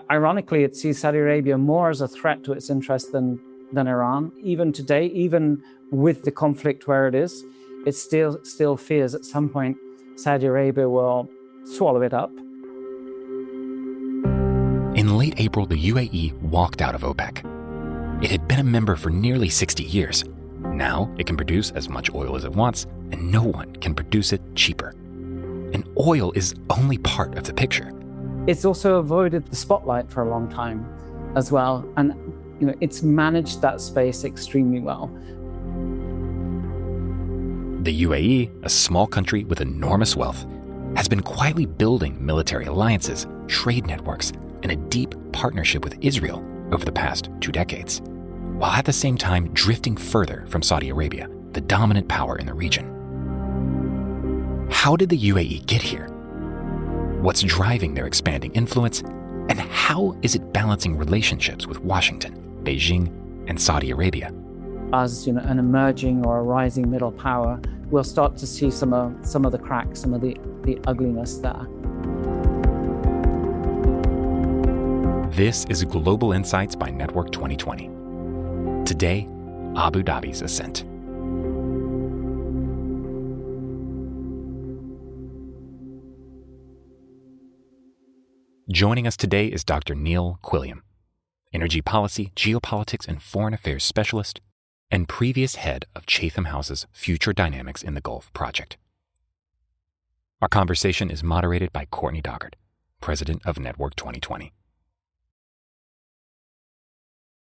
Ironically, it sees Saudi Arabia more as a threat to its interest than Iran. Even today, even with the conflict where it is, it still fears at some point Saudi Arabia will swallow it up. In late April, the UAE walked out of OPEC. It had been a member for nearly 60 years. Now it can produce as much oil as it wants, and no one can produce it cheaper. And oil is only part of the picture. It's also avoided the spotlight for a long time as well. And it's managed that space extremely well. The UAE, a small country with enormous wealth, has been quietly building military alliances, trade networks, and a deep partnership with Israel over the past 2 decades, while at the same time drifting further from Saudi Arabia, the dominant power in the region. How did the UAE get here? What's driving their expanding influence? And how is it balancing relationships with Washington, Beijing, and Saudi Arabia? As an emerging or a rising middle power, we'll start to see some of the cracks, some of the ugliness there. This is Global Insights by Network 2020. Today, Abu Dhabi's Ascent. Joining us today is Dr. Neil Quilliam, energy policy, geopolitics, and foreign affairs specialist, and previous head of Chatham House's Future Dynamics in the Gulf project. Our conversation is moderated by Courtney Doggard, president of Network 2020.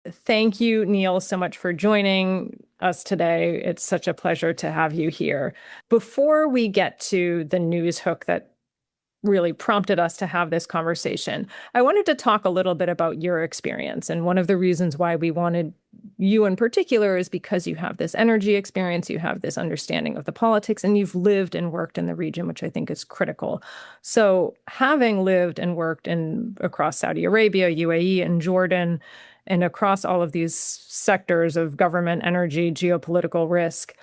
Thank you, Neil, so much for joining us today. It's such a pleasure to have you here. Before we get to the news hook that really prompted us to have this conversation, I wanted to talk a little bit about your experience. And one of the reasons why we wanted you in particular is because you have this energy experience, you have this understanding of the politics, and you've lived and worked in the region, which I think is critical. So having lived and worked across Saudi Arabia, UAE, and Jordan, and across all of these sectors of government, energy, geopolitical risk,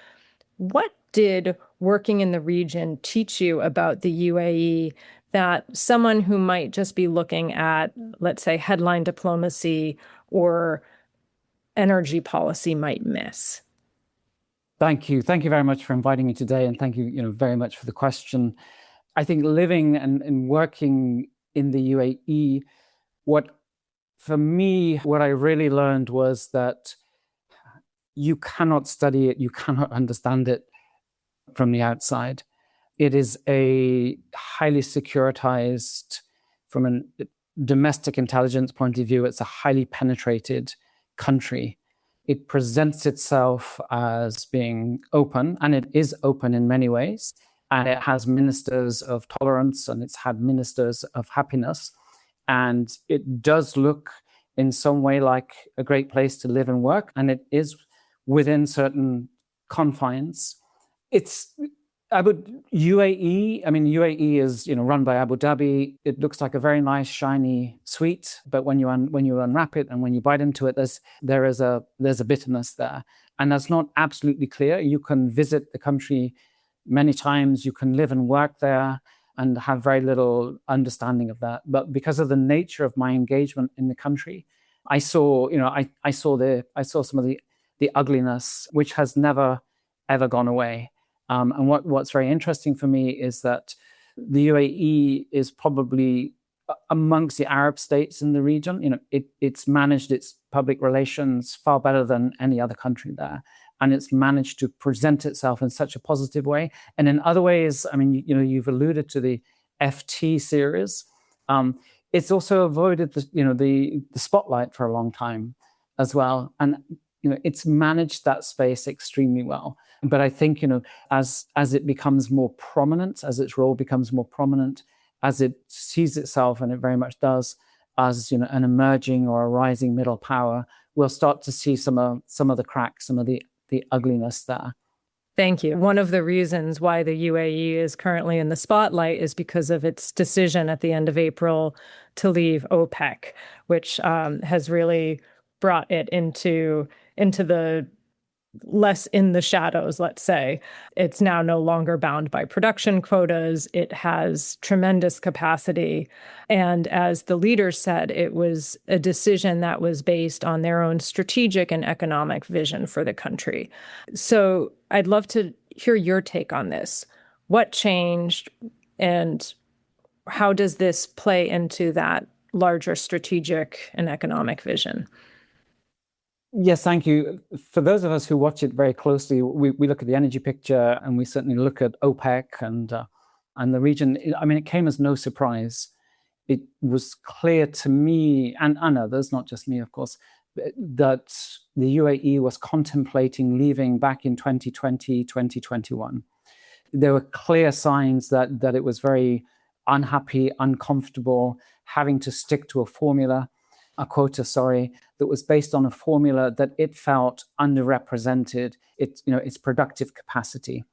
what did working in the region teach you about the UAE that someone who might just be looking at, let's say, headline diplomacy or energy policy might miss? Thank you. Thank you very much for inviting me today, and thank you, very much for the question. I think living and working in the UAE, what I really learned was that you cannot study it, you cannot understand it from the outside. It is a highly securitized, from a domestic intelligence point of view, it's a highly penetrated country. It presents itself as being open, and it is open in many ways. And it has ministers of tolerance, and it's had ministers of happiness. And it does look in some way like a great place to live and work, and it is within certain confines. It's UAE. I mean, UAE is run by Abu Dhabi. It looks like a very nice, shiny sweet, but when you unwrap it and when you bite into it, there's a bitterness there, and that's not absolutely clear. You can visit the country many times. You can live and work there and have very little understanding of that. But because of the nature of my engagement in the country, I saw some of the ugliness, which has never ever gone away. And what's very interesting for me is that the UAE is probably amongst the Arab states in the region. It's managed its public relations far better than any other country there. And it's managed to present itself in such a positive way. And in other ways, I mean, you've alluded to the FT series. It's also avoided the spotlight for a long time as well. And it's managed that space extremely well. But I think as it becomes more prominent, as its role becomes more prominent, as it sees itself, and it very much does, as an emerging or a rising middle power, we'll start to see some of the cracks, some of the ugliness there. Thank you. One of the reasons why the UAE is currently in the spotlight is because of its decision at the end of April to leave OPEC, which has really brought it into the less in the shadows, let's say. It's now no longer bound by production quotas. It has tremendous capacity. And as the leaders said, it was a decision that was based on their own strategic and economic vision for the country. So I'd love to hear your take on this. What changed, and how does this play into that larger strategic and economic vision? Yes, thank you. For those of us who watch it very closely, we look at the energy picture, and we certainly look at OPEC and the region. I mean, it came as no surprise. It was clear to me and others, not just me, of course, that the UAE was contemplating leaving back in 2020, 2021. There were clear signs that it was very unhappy, uncomfortable, having to stick to a quota, that was based on a formula that it felt underrepresented its productive capacity.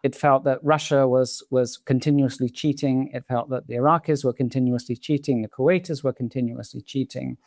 It felt that Russia was continuously cheating. It felt that the Iraqis were continuously cheating. The Kuwaitis were continuously cheating.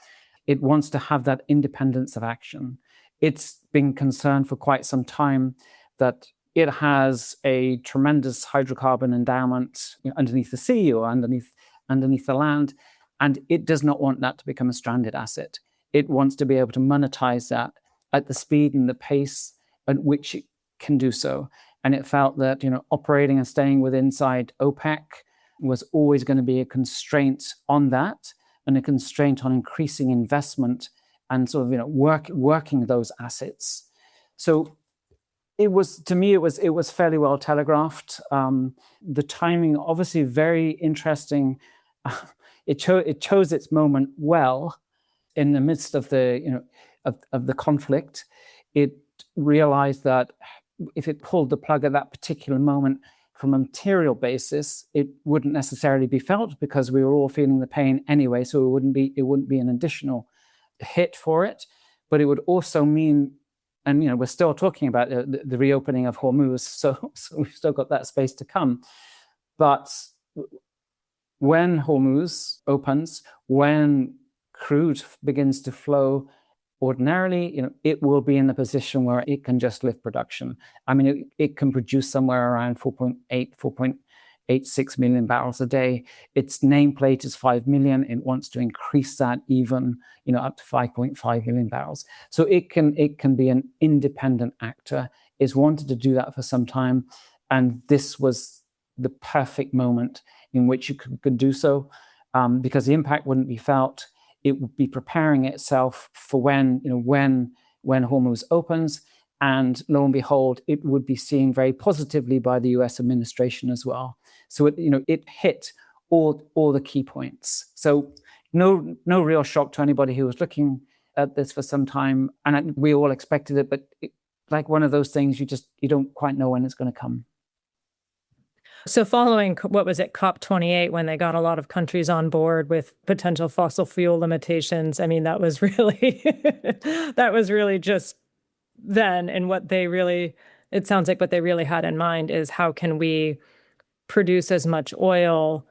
It wants to have that independence of action. It's been concerned for quite some time that it has a tremendous hydrocarbon endowment underneath the sea or underneath the land, and it does not want that to become a stranded asset. It wants to be able to monetize that at the speed and the pace at which it can do so. And it felt that operating and staying inside OPEC was always going to be a constraint on that, and a constraint on increasing investment and sort of working those assets. So it was, to me, it was fairly well telegraphed. The timing, obviously, very interesting. It chose its moment well in the midst of the of the conflict. It realized that if it pulled the plug at that particular moment from a material basis, it wouldn't necessarily be felt because we were all feeling the pain anyway. So it wouldn't be an additional hit for it, but it would also mean, and we're still talking about the reopening of Hormuz, so we've still got that space to come. But when Hormuz opens, when crude begins to flow, ordinarily, it will be in a position where it can just lift production. I mean, it can produce somewhere around 4.86 million barrels a day. Its nameplate is 5 million. It wants to increase that even, up to 5.5 million barrels. So it can be an independent actor. It's wanted to do that for some time, and this was the perfect moment in which you could do so, because the impact wouldn't be felt. It would be preparing itself for when Hormuz opens, and lo and behold, it would be seen very positively by the U.S. administration as well. So it hit all the key points. So no real shock to anybody who was looking at this for some time, and we all expected it. But like one of those things, you don't quite know when it's going to come. So following, what was it, COP28, when they got a lot of countries on board with potential fossil fuel limitations, I mean, that was really just then. And it sounds like what they really had in mind is how can we produce as much oil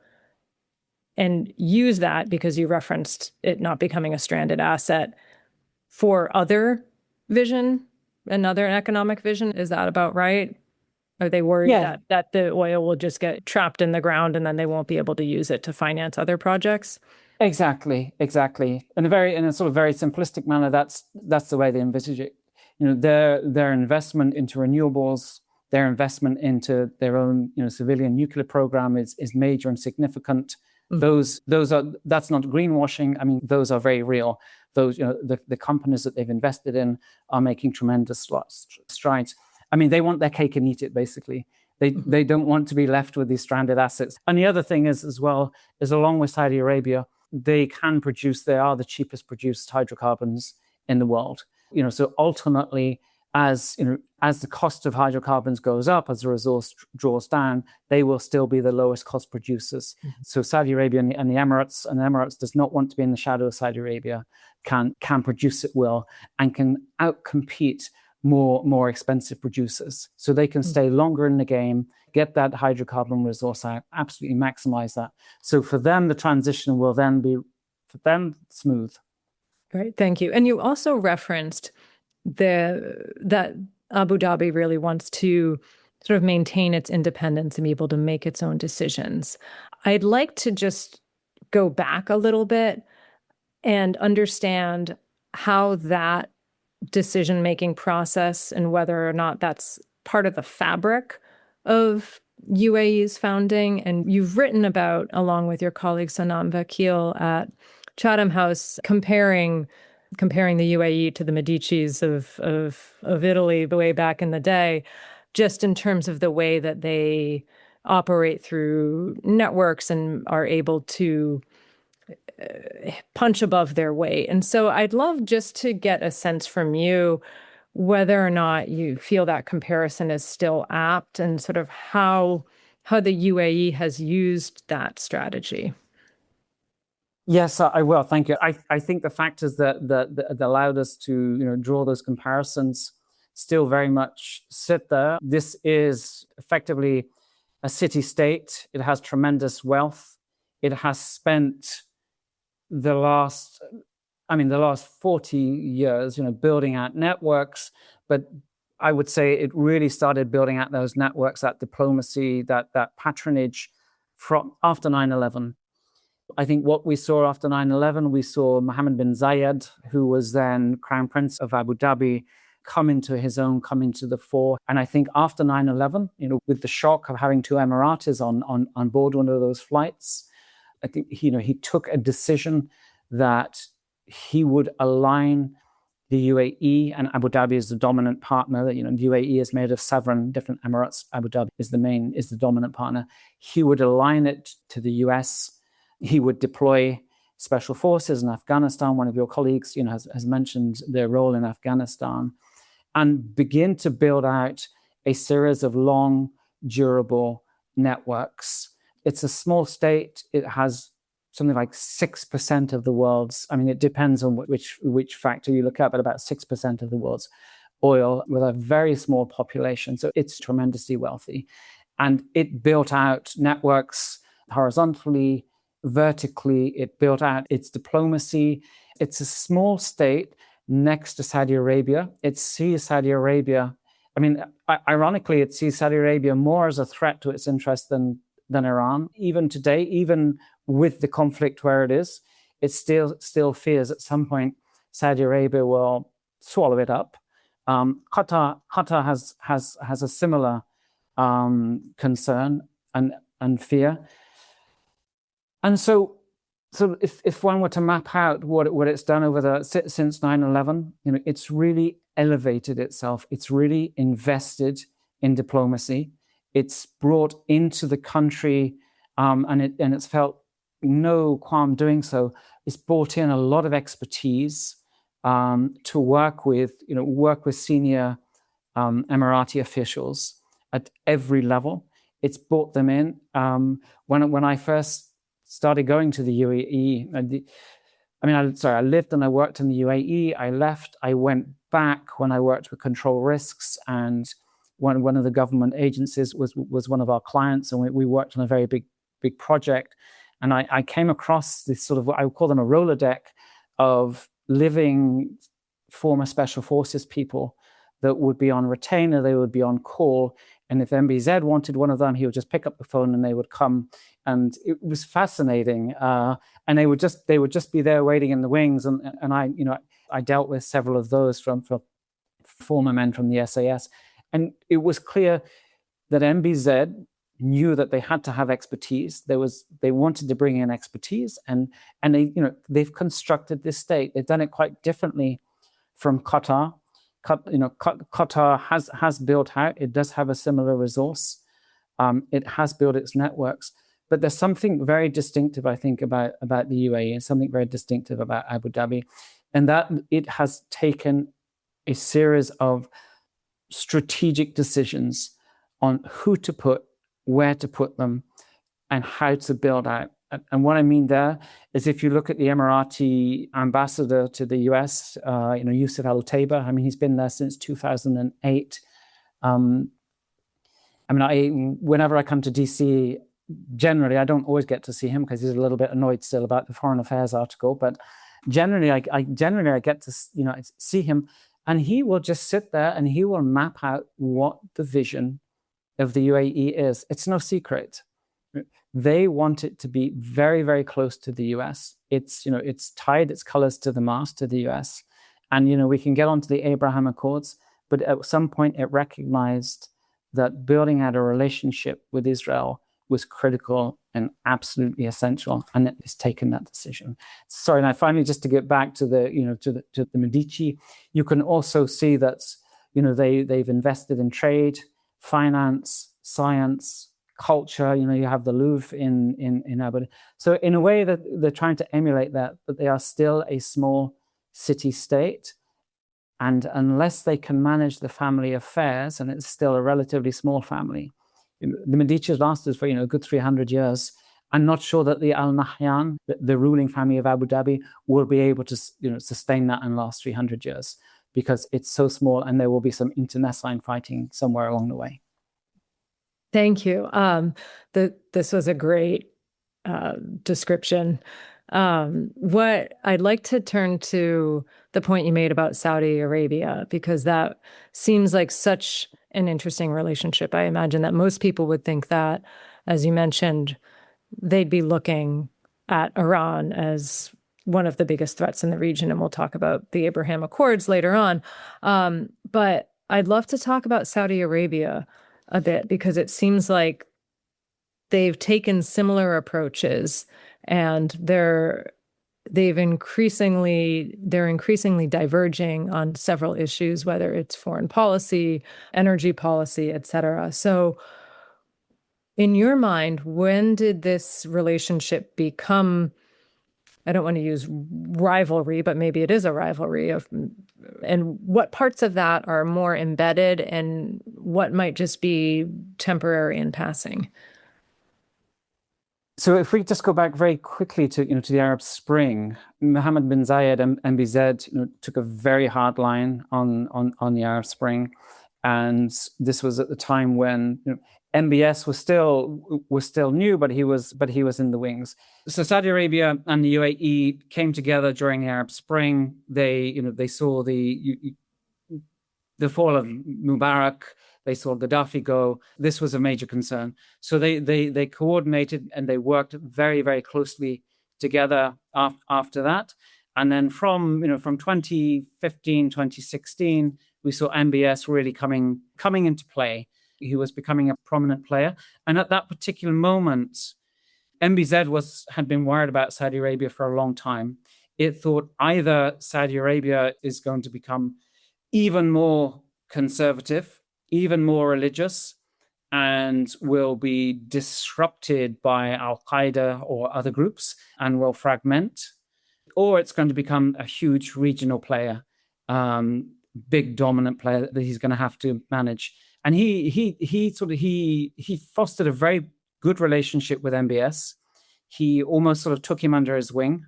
and use that, because you referenced it not becoming a stranded asset, for another economic vision. Is that about right? Are they worried that the oil will just get trapped in the ground and then they won't be able to use it to finance other projects? Exactly. In a sort of very simplistic manner, that's the way they envisage it. Their investment into renewables, their investment into their own civilian nuclear program is major and significant. Mm-hmm. That's not greenwashing. I mean, those are very real. Those the companies that they've invested in are making tremendous strides. I mean, they want their cake and eat it, basically. They don't want to be left with these stranded assets. And the other thing is, as well, is along with Saudi Arabia, they are the cheapest produced hydrocarbons in the world. So ultimately, as the cost of hydrocarbons goes up, as the resource draws down, they will still be the lowest cost producers. Mm-hmm. So Saudi Arabia and the Emirates does not want to be in the shadow of Saudi Arabia, can produce at will, and can outcompete more expensive producers. So they can stay longer in the game, get that hydrocarbon resource out, absolutely maximize that. So for them, the transition will then be, for them, smooth. Great, thank you. And you also referenced that Abu Dhabi really wants to sort of maintain its independence and be able to make its own decisions. I'd like to just go back a little bit and understand how that decision-making process and whether or not that's part of the fabric of UAE's founding. And you've written about, along with your colleague Sanam Vakil at Chatham House, comparing the UAE to the Medicis of Italy way back in the day, just in terms of the way that they operate through networks and are able to punch above their weight. And so I'd love just to get a sense from you whether or not you feel that comparison is still apt and sort of how the UAE has used that strategy. Yes, I will. Thank you. I think the factors that allowed us to draw those comparisons still very much sit there. This is effectively a city-state. It has tremendous wealth. It has spent the last 40 years, building out networks, but I would say it really started building out those networks, that diplomacy, that patronage from after 9/11. I think what we saw after 9/11, we saw Mohammed bin Zayed, who was then Crown Prince of Abu Dhabi, come into his own, come into the fore. And I think after 9/11, with the shock of having two Emiratis on board one of those flights, I think he took a decision that he would align the UAE, and Abu Dhabi is the dominant partner. The UAE is made of 7 different Emirates. Abu Dhabi is the dominant partner. He would align it to the US. He would deploy special forces in Afghanistan. One of your colleagues, has mentioned their role in Afghanistan, and begin to build out a series of long, durable networks. It's a small state. It has something like 6% of the world's, it depends on which factor you look at, but about 6% of the world's oil, with a very small population. So it's tremendously wealthy. And it built out networks horizontally, vertically. It built out its diplomacy. It's a small state next to Saudi Arabia. It sees Saudi Arabia, ironically, it sees Saudi Arabia more as a threat to its interest than Iran. Even today, even with the conflict where it is, it still fears at some point Saudi Arabia will swallow it up. Qatar has a similar concern and fear. And so if one were to map out what it's done since 9/11, it's really elevated itself. It's really invested in diplomacy. It's brought into the country, and it's felt no qualm doing so. It's brought in a lot of expertise to work with senior Emirati officials at every level. It's brought them in. When I first started going to the UAE, I lived and I worked in the UAE. I left. I went back when I worked with control risks, and one of the government agencies was one of our clients, and we worked on a very big project. And I came across this sort of, I would call them a Rolodeck of living former special forces people that would be on retainer, they would be on call. And if MBZ wanted one of them, he would just pick up the phone and they would come. And it was fascinating. And they would just be there waiting in the wings. And I dealt with several of those from former men from the SAS. And it was clear that MBZ knew that they had to have expertise. They wanted to bring in expertise, and they've constructed this state. They've done it quite differently from Qatar. Qatar has built out. It does have a similar resource. It has built its networks, but there's something very distinctive, I think, about the UAE, and something very distinctive about Abu Dhabi, and that it has taken a series of strategic decisions on who to put, where to put them, and how to build out. And what I mean there is, if you look at the Emirati ambassador to the US, Yusuf Al-Taiba, he's been there since 2008. Whenever I come to DC, generally, I don't always get to see him because he's a little bit annoyed still about the Foreign Affairs article. But generally, I get to see him, And he will just sit there and he will map out what the vision of the UAE is. It's no secret. They want it to be very, very close to the US. It's tied its colors to the mast to the US. And, we can get onto the Abraham Accords, but at some point it recognized that building out a relationship with Israel was critical and absolutely essential, and it has taken that decision. Sorry, and finally, just to get back to the Medici, you can also see that they've invested in trade, finance, science, culture. You have the Louvre in Abu Dhabi. So in a way that they're trying to emulate that, but they are still a small city state. And unless they can manage the family affairs, and it's still a relatively small family, the Medici lasted for a good 300 years. I'm not sure that the Al Nahyan, the ruling family of Abu Dhabi, will be able to sustain that and last 300 years because it's so small, and there will be some internecine fighting somewhere along the way. Thank you. This was a great description. What I'd like to turn to the point you made about Saudi Arabia, because that seems like such an interesting relationship. I imagine that most people would think that, as you mentioned, they'd be looking at Iran as one of the biggest threats in the region. And we'll talk about the Abraham Accords later on. But I'd love to talk about Saudi Arabia a bit, because it seems like they've taken similar approaches, and they're increasingly diverging on several issues, whether it's foreign policy, energy policy, et cetera. So in your mind, when did this relationship become, I don't want to use rivalry, but maybe it is a rivalry, and what parts of that are more embedded and what might just be temporary and passing? So if we just go back very quickly to the Arab Spring, Mohammed bin Zayed, MBZ, took a very hard line on the Arab Spring, and this was at the time when MBS was still new, but he was in the wings. So Saudi Arabia and the UAE came together during the Arab Spring. They saw the fall of Mubarak. They saw Gaddafi go. This was a major concern. So they coordinated and they worked very, very closely together after that. And then from 2015, 2016, we saw MBS really coming into play. He was becoming a prominent player. And at that particular moment, MBZ had been worried about Saudi Arabia for a long time. It thought either Saudi Arabia is going to become even more conservative, even more religious, and will be disrupted by Al-Qaeda or other groups and will fragment, or it's going to become a huge regional player, big dominant player that he's going to have to manage. And he fostered a very good relationship with MBS. He almost sort of took him under his wing.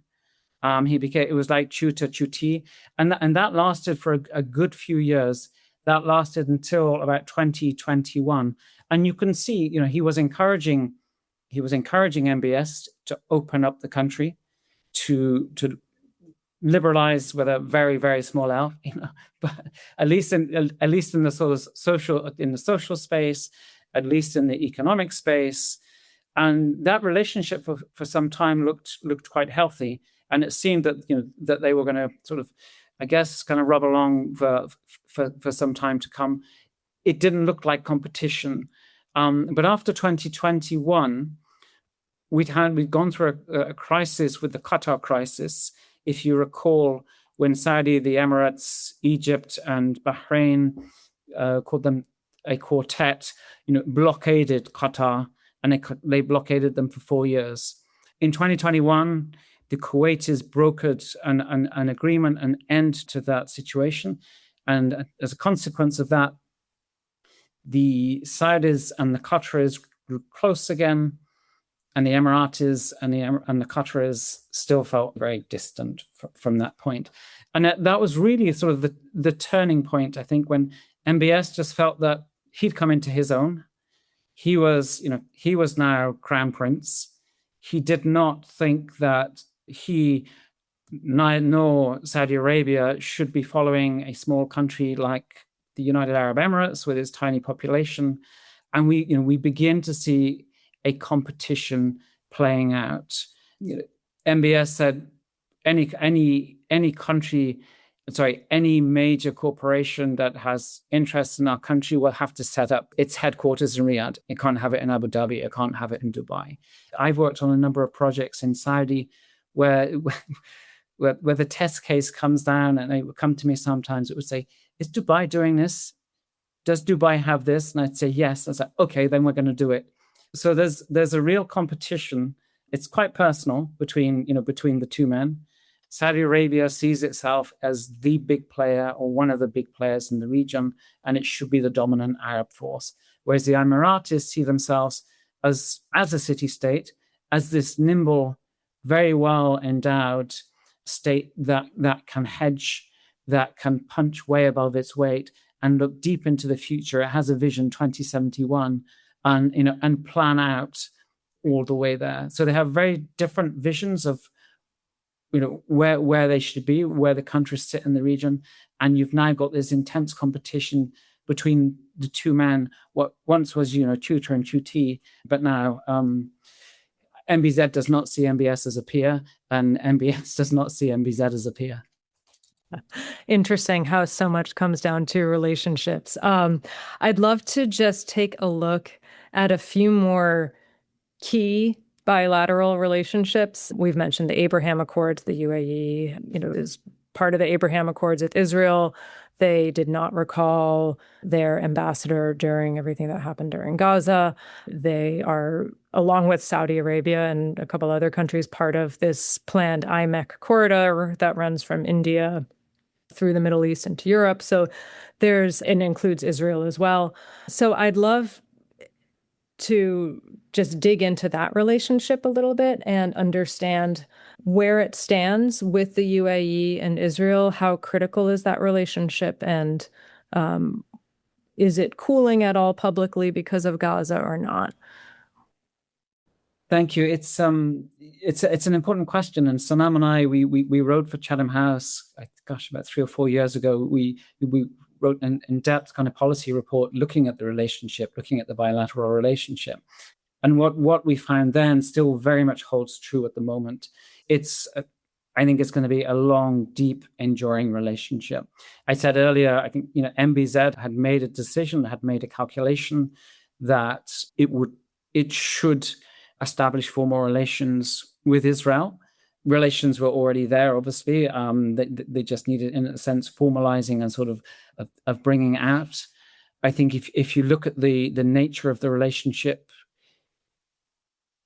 It was like tutor, tutee, and that lasted for a good few years. That lasted until about 2021, and you can see, he was encouraging MBS to open up the country, to liberalize with a very, very small L, but at least in the sort of social space, at least in the economic space, and that relationship for some time looked quite healthy, and it seemed that that they were going to sort of, I guess, kind of rub along for some time to come. It didn't look like competition. But after 2021, we'd gone through a crisis with the Qatar crisis. If you recall, when Saudi, the Emirates, Egypt, and Bahrain, called them a quartet, blockaded Qatar, and they blockaded them for 4 years. In 2021, the Kuwaitis brokered an agreement, an end to that situation. And as a consequence of that, the Saudis and the Qataris grew close again, and the Emiratis and the Qataris still felt very distant from that point. And that was really sort of the turning point, I think, when MBS just felt that he'd come into his own. He was now Crown Prince. He did not think that he nor Saudi Arabia should be following a small country like the United Arab Emirates with its tiny population. And we begin to see a competition playing out. MBS said any country, sorry, any major corporation that has interests in our country will have to set up its headquarters in Riyadh. It can't have it in Abu Dhabi. It can't have it in Dubai. I've worked on a number of projects in Saudi where the test case comes down, and they would come to me sometimes. It would say, is Dubai doing this? Does Dubai have this? And I'd say, yes. I said, okay, then we're going to do it. So there's a real competition. It's quite personal between the two men. Saudi Arabia sees itself as the big player or one of the big players in the region, and it should be the dominant Arab force. Whereas the Emiratis see themselves as a city-state, as this nimble, very well endowed state that can hedge, that can punch way above its weight and look deep into the future. It has a vision 2071 and plan out all the way there. So they have very different visions of where they should be, where the countries sit in the region. And you've now got this intense competition between the two men, what once was tutor and tutee, but now MBZ does not see MBS as a peer, and MBS does not see MBZ as a peer. Interesting how so much comes down to relationships. I'd love to just take a look at a few more key bilateral relationships. We've mentioned the Abraham Accords. The UAE, is part of the Abraham Accords with Israel. They did not recall their ambassador during everything that happened during Gaza. They are, along with Saudi Arabia and a couple other countries, part of this planned IMEC corridor that runs from India through the Middle East into Europe. So and includes Israel as well. So I'd love to just dig into that relationship a little bit and understand where it stands with the UAE and Israel. How critical is that relationship? And is it cooling at all publicly because of Gaza or not? Thank you. It's an important question. And Sanam and I, we wrote for Chatham House, about 3 or 4 years ago. We wrote an in-depth kind of policy report looking at the relationship, looking at the bilateral relationship. And what we found then still very much holds true at the moment. I think it's going to be a long, deep, enduring relationship. I said earlier, I think MBZ had made a decision, had made a calculation that it should establish formal relations with Israel. Relations were already there, obviously. They just needed, in a sense, formalizing and sort of bringing out. I think if you look at the nature of the relationship,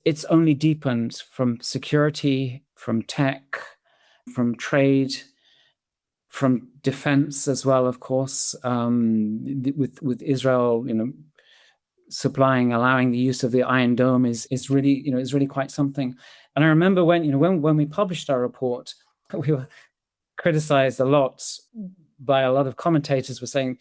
it's only deepened from security, from tech, from trade, from defense as well, of course, with Israel, allowing the use of the Iron Dome is really quite something. And I remember when we published our report, we were criticized a lot by a lot of commentators were saying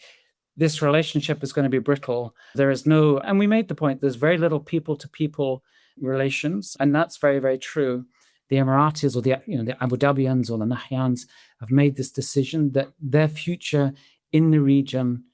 this relationship is going to be brittle. And we made the point, there's very little people-to-people relations, and that's very, very true. The Emiratis or the Abu Dhabians or the Nahyans have made this decision that their future in the region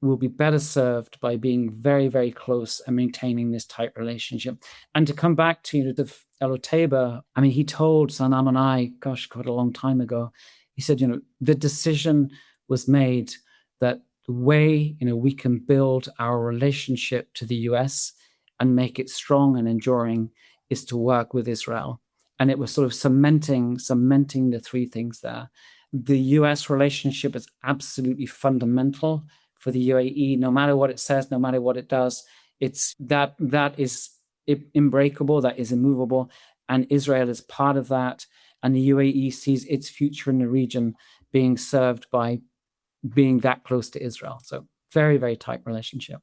will be better served by being very, very close and maintaining this tight relationship. And to come back to the El Otaiba, he told Sanam and I, quite a long time ago, he said, the decision was made that the way we can build our relationship to the US and make it strong and enduring is to work with Israel. And it was sort of cementing the three things there. The US relationship is absolutely fundamental for the UAE, no matter what it says, no matter what it does. It's that is unbreakable, that is immovable, and Israel is part of that. And the UAE sees its future in the region being served by being that close to Israel. So very, very tight relationship.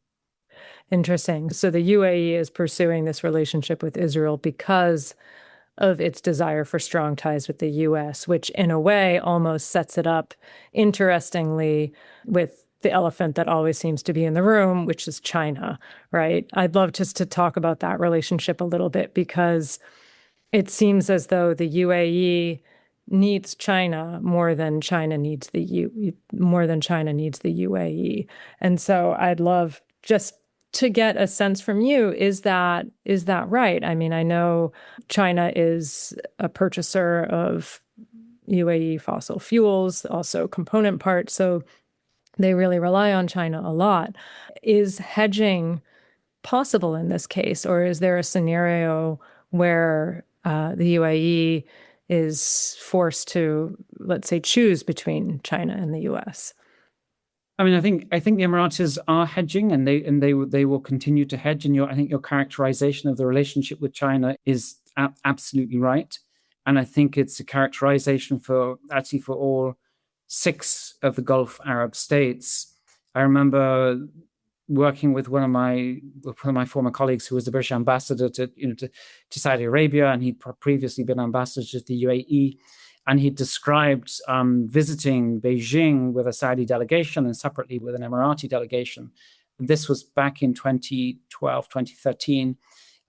Interesting. So the UAE is pursuing this relationship with Israel because of its desire for strong ties with the US, which in a way almost sets it up, interestingly, with the elephant that always seems to be in the room, which is China, right? I'd love just to talk about that relationship a little bit, because it seems as though the UAE needs China more than China needs the UAE. And so I'd love just to get a sense from you, is that right? I mean, I know China is a purchaser of UAE fossil fuels, also component parts, so they really rely on China a lot. Is hedging possible in this case, or is there a scenario where the UAE is forced to, let's say, choose between China and the US? I mean, I think the Emiratis are hedging, and they will continue to hedge. And I think your characterization of the relationship with China is absolutely right. And I think it's a characterization for all 6 of the Gulf Arab states. I remember working with one of my former colleagues who was the British ambassador to Saudi Arabia, and he'd previously been ambassador to the UAE. And he described visiting Beijing with a Saudi delegation and separately with an Emirati delegation. This was back in 2012, 2013.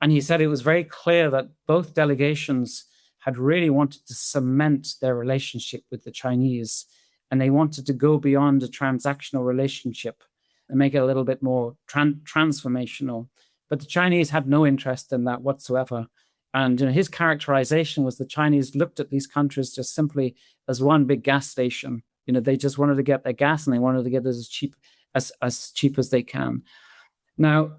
And he said it was very clear that both delegations had really wanted to cement their relationship with the Chinese. And they wanted to go beyond a transactional relationship and make it a little bit more transformational. But the Chinese had no interest in that whatsoever. And his characterization was the Chinese looked at these countries just simply as one big gas station. They just wanted to get their gas, and they wanted to get it as cheap as they can. Now,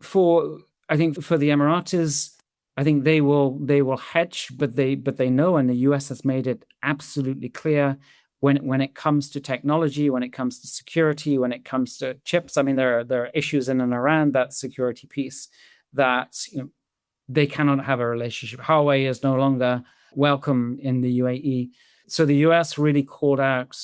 I think for the Emiratis, I think they will hedge, but they know, and the US has made it absolutely clear when it comes to technology, when it comes to security, when it comes to chips. I mean, there are issues in and around that security piece that they cannot have a relationship. Huawei is no longer welcome in the UAE. So the US really called out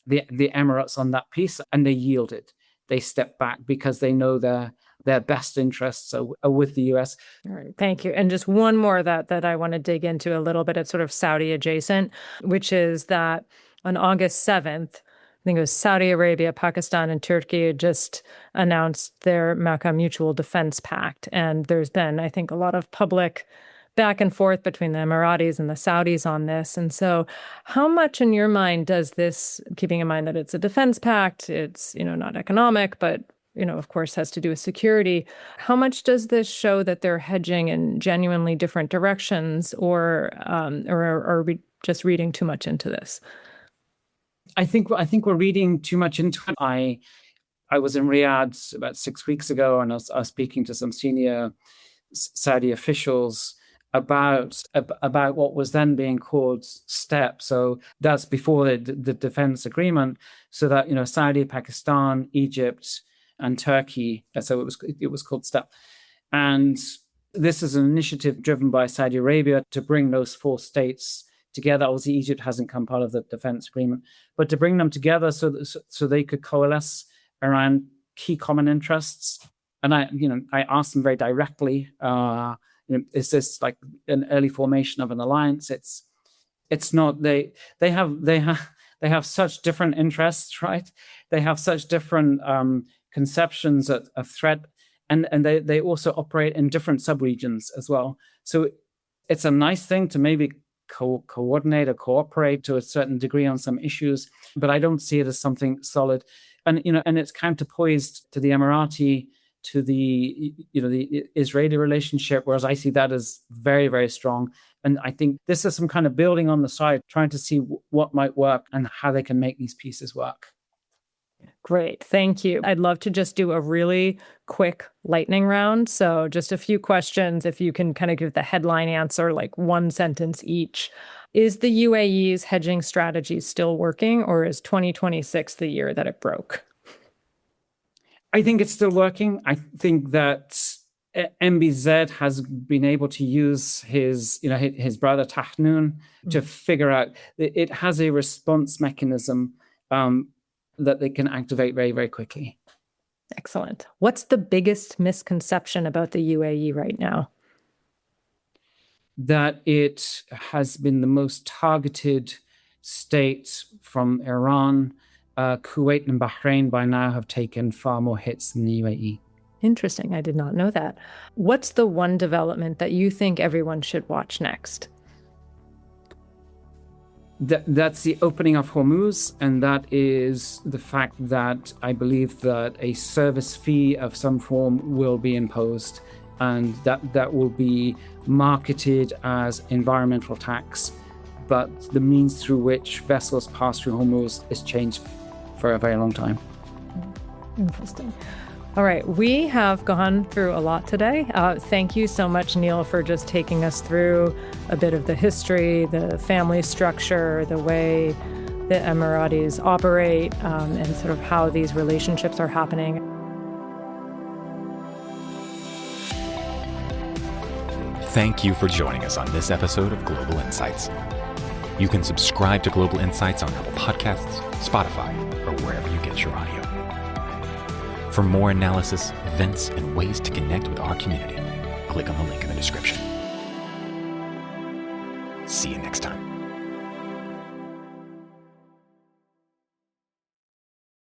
the Emirates on that piece, and they yielded. They stepped back because they know their best interests are with the US. All right, thank you. And just one more that I want to dig into a little bit. It's sort of Saudi adjacent, which is that on August 7th, I think it was Saudi Arabia, Pakistan, and Turkey had just announced their Mecca Mutual Defense Pact. And there's been, I think, a lot of public back and forth between the Emiratis and the Saudis on this. And so how much in your mind does this, keeping in mind that it's a defense pact, it's, not economic, but, of course, has to do with security, how much does this show that they're hedging in genuinely different directions, or are we just reading too much into this? I think we're reading too much into it. I was in Riyadh about 6 weeks ago, and I was speaking to some senior Saudi officials about what was then being called STEP. So that's before the defense agreement. So that Saudi, Pakistan, Egypt, and Turkey. So it was called STEP, and this is an initiative driven by Saudi Arabia to bring those 4 states together. Obviously, Egypt hasn't come part of the defense agreement, but to bring them together so they could coalesce around key common interests. And I asked them very directly, is this like an early formation of an alliance? It's not. They have such different interests, right? They have such different conceptions of threat, and they also operate in different subregions as well. So it's a nice thing to maybe coordinate or cooperate to a certain degree on some issues, but I don't see it as something solid. And it's counterpoised to the Emirati, to the Israeli relationship, whereas I see that as very, very strong. And I think this is some kind of building on the side, trying to see what might work and how they can make these pieces work. Great. Thank you. I'd love to just do a really quick lightning round. So just a few questions, if you can kind of give the headline answer, like one sentence each. Is the UAE's hedging strategy still working, or is 2026 the year that it broke? I think it's still working. I think that MBZ has been able to use his brother Tahnoon to figure out that it has a response mechanism that they can activate very, very quickly. Excellent. What's the biggest misconception about the UAE right now? That it has been the most targeted state from Iran. Kuwait and Bahrain by now have taken far more hits than the UAE. Interesting. I did not know that. What's the one development that you think everyone should watch next? That's the opening of Hormuz, and that is the fact that I believe that a service fee of some form will be imposed, and that will be marketed as environmental tax, but the means through which vessels pass through Hormuz is changed for a very long time. Interesting. All right, we have gone through a lot today. Thank you so much, Neil, for just taking us through a bit of the history, the family structure, the way the Emiratis operate, and sort of how these relationships are happening. Thank you for joining us on this episode of Global Insights. You can subscribe to Global Insights on Apple Podcasts, Spotify, or wherever you get your audio. For more analysis, events, and ways to connect with our community, click on the link in the description. See you next time.